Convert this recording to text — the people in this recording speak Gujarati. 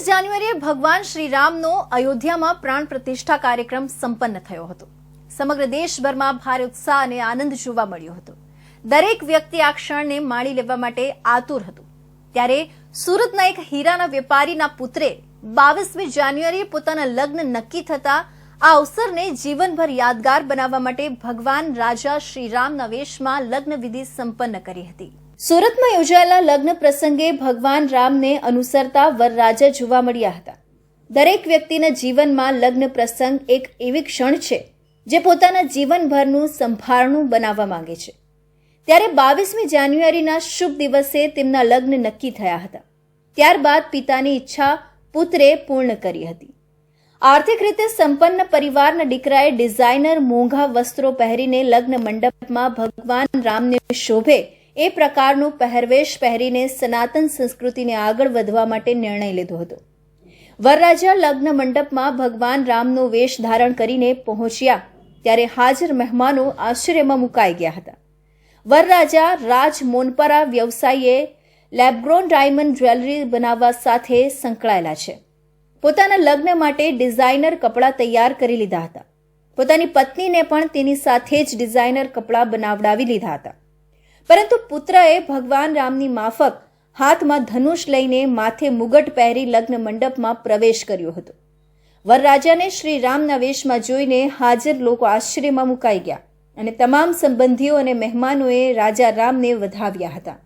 22 જાન્યુઆરીએ ભગવાન શ્રીરામનો અયોધ્યામાં પ્રાણ પ્રતિષ્ઠા કાર્યક્રમ સંપન્ન થયો હતો। સમગ્ર દેશભરમાં ભારે ઉત્સાહ અને આનંદ જોવા મળ્યો હતો। દરેક વ્યક્તિ આ ક્ષણને માણી લેવા માટે આતુર હતું। ત્યારે સુરતના એક હીરાના વેપારીના પુત્રે 22મી જાન્યુઆરીએ પોતાના લગ્ન નક્કી થતા આ અવસરને જીવનભર યાદગાર બનાવવા માટે ભગવાન રાજા શ્રીરામના વેશમાં લગ્ન વિધિ સંપન્ન કરી હતી। સુરતમાં યોજાયેલા લગ્ન પ્રસંગે ભગવાન રામને અનુસરતા વરરાજા જોવા મળ્યા હતા। દરેક વ્યક્તિના જીવનમાં લગ્ન પ્રસંગ એક એવી ક્ષણ છે જે પોતાના જીવનભરનું સંભાળણું બનાવવા માંગે છે। ત્યારે 22મી જાન્યુઆરીના શુભ દિવસે તેમના લગ્ન નક્કી થયા હતા। ત્યારબાદ પિતાની ઈચ્છા પુત્રે પૂર્ણ કરી હતી। આર્થિક રીતે સંપન્ન પરિવારના દીકરાએ ડિઝાઇનર મોંઘા વસ્ત્રો પહેરીને લગ્ન મંડપમાં ભગવાન રામને શોભે એ પ્રકારનો પહેરવેશ પહેરીને સનાતન સંસ્કૃતિને આગળ વધવા માટે નિર્ણય લીધો હતો। વરરાજા લગ્ન મંડપમાં ભગવાન રામનો વેશ ધારણ કરીને પહોંચ્યા ત્યારે હાજર મહેમાનો આશ્ચર્યમાં મુકાઈ ગયા હતા। વરરાજા રાજ મોનપરા વ્યવસાયે લેબગ્રોન ડાયમંડ જ્વેલરી બનાવવા સાથે સંકળાયેલા છે। પોતાના લગ્ન માટે ડિઝાઇનર કપડાં તૈયાર કરી લીધા હતા। પોતાની પત્નીને પણ તેની સાથે જ ડિઝાઇનર કપડાં બનાવડાવી લીધા હતા। પરંતુ પુત્રએ ભગવાન રામની માફક હાથમાં ધનુષ લઈને માથે મુગટ પહેરી લગ્ન મંડપમાં પ્રવેશ કર્યો હતો। વરરાજાને શ્રી રામના વેશમાં જોઈને હાજર લોકો આશ્ચર્યમાં મુકાઈ ગયા અને તમામ સંબંધીઓ અને મહેમાનોએ રાજા રામને વધાવ્યા હતા।